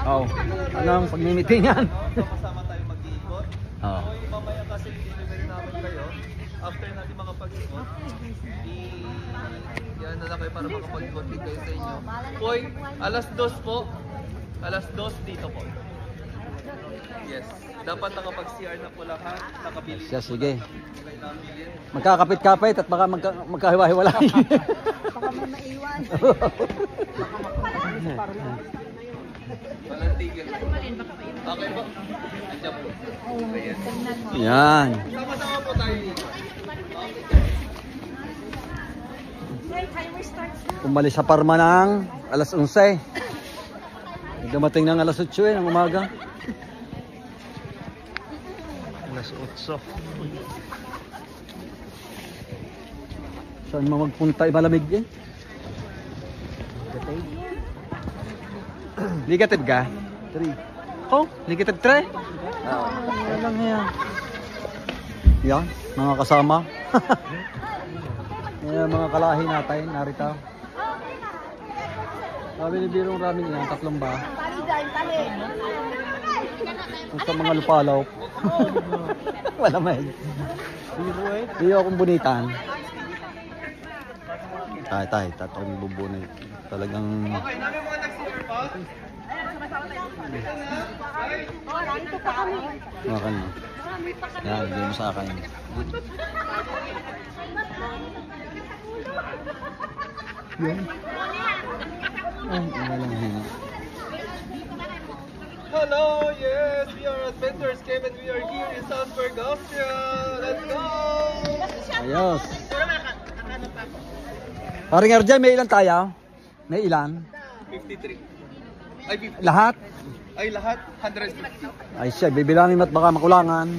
Oh, anong pagmimitingan? Kasama tayo mag-iikot. Oo. Mamaya kasi delivery namin kayo. After natin makapag-ikot, yan na lang kayo para makapag-ikot din kayo sa inyo. Point, alas 2 po. Alas 2 dito po. Yes. Dapat nakapag-CR na po lahat. Nakabili. Siya, sige. Magkakapit-kapit at baka magkahiwa-hiwalay. Baka may maiwan. Walang tigil. Okay po. Andiyan po. Ayan. Yan. Sama-sama po tayo. Umalis sa Parma ng alas 11. Dumating ng alas 8 ng umaga. Alas 8. Saan mo magpunta? Malamig eh. Negative ka? 3. Oh, negative 3? Yan lang yan. Yan, mga kasama. Yan, mga kalahi natin, narito. Sabi ni Birong ramen yan, 3 ba? Kung sa mga lupalaw. Wala may. Hindi akong bunitan. Tay, tatong bubunay. Talagang... Okay, namin mga nag-CR pa. Makan mo. Yan, hindi mo sa akin. Yan. Ay, walang hina. Hello, yes, we are Adventures Cave and we are here in Salzburg, Austria. Let's go! Ayos. Paring RJ, may ilan tayo? May ilan? 53. Ay, 50. Lahat? Ay, lahat? 150. Ay siya, bibilangin at baka makulangan.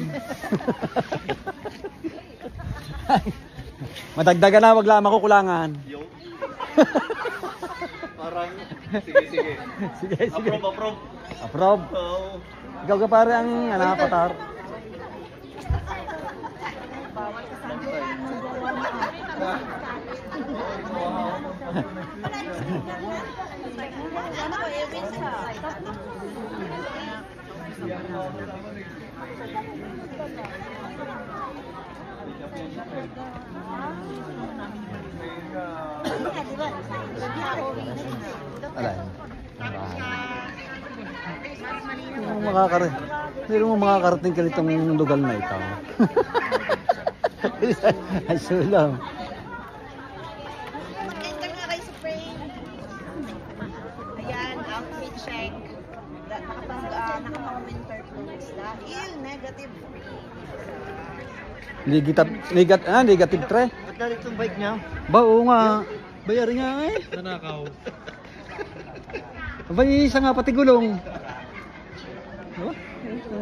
Madagdagan na, wag lang makukulangan. Yo. Parang, sige. Sige. Approve. Approve. Oh. Ikaw ka pare ang patar. Alay. Pero mo makakarating ka nitong lugar na ito. Ay, sulam. Enter nga kayo sa frame. Ayan, outfit check. Nakapang-winter clothes dahil negative free. Negative 3. Ba't nalit yung bike niya? Ba, oo nga. Bayarin nga eh. Nanakaw. Aba, isa nga pati gulong. Oh,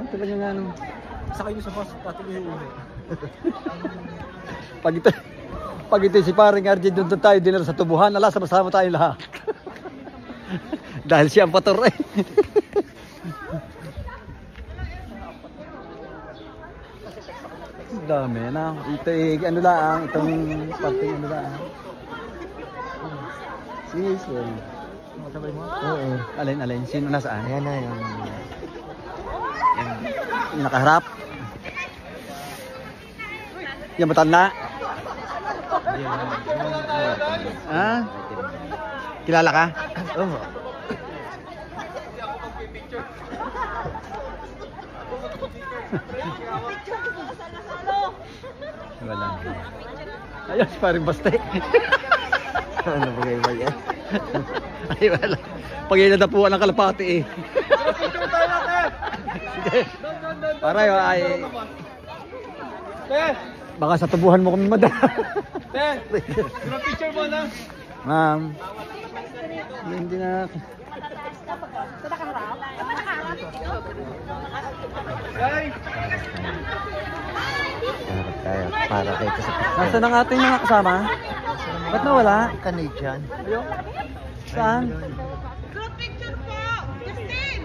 ito ba niya nga ano? Sakay niyo sa bus, pati yung ulo. Pag ito si paring RJ, doon tayo dinner sa tubuhan. Ala, sama-sama tayo lahat. Dahil siya ang pator eh. Dami na. Ito eh, ano lang, itong parting ano lang. Sige. Masabay mo? Oo. Alin. Sino nasaan? Ayan na yung... Yung nakaharap. Yung matanda. Ha? Kilala ka? Oo. Wala. Ayos, parang basta eh. Ano ba kayo ba yan? Ay, wala. Pag yung nadapuan ng kalapati eh. Sige. Paray, ay... Baka sa tubuhan mo kami madala. Picture mo na. Ma'am. Hindi na... Guys! Para kayo kasi... Nasaan ang ating mga kasama? Ba't nawala? Canadian. Ayun. Saan? Group picture po! Justin!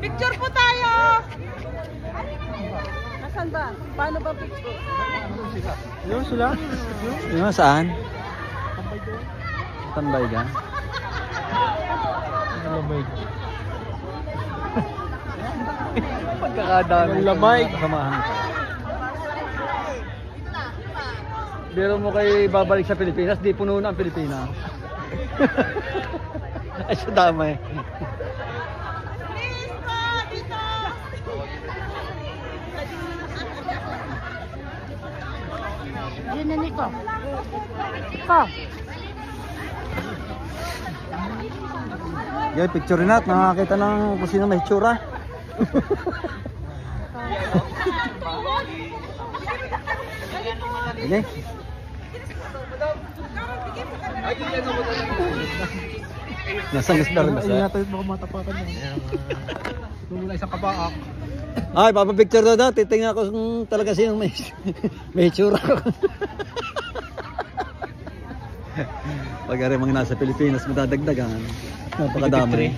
Picture po tayo! Nasaan ba? Paano ba picture? Yun sila. Yun saan? Tambay ka? Tambay ka. Pagkakadami. Lamay. Kasamahan ka. Biro mo kay babalik sa Pilipinas, di puno na ang Pilipinas. Ay, sa damay. Yun na Nico. Ko. Yan, picture rin natin. Nakakita ng kung sino may tsura. Sige. Nasa isda rin ba siya? Baka matapakan yan. Tumula isang kabaak. Ay, papapicture daw daw. Titingnan ko kung talaga sinong may tsura. Pag ari mga nasa Pilipinas, madadagdagan. Napakadami.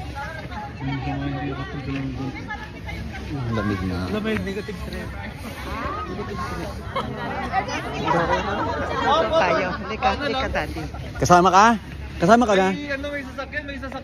Ang lamig na. Lamig, negative 3. Tayo. Lika, daddy. Kasama ka? Kasama ka ga? May sasakyan, may sasakyan.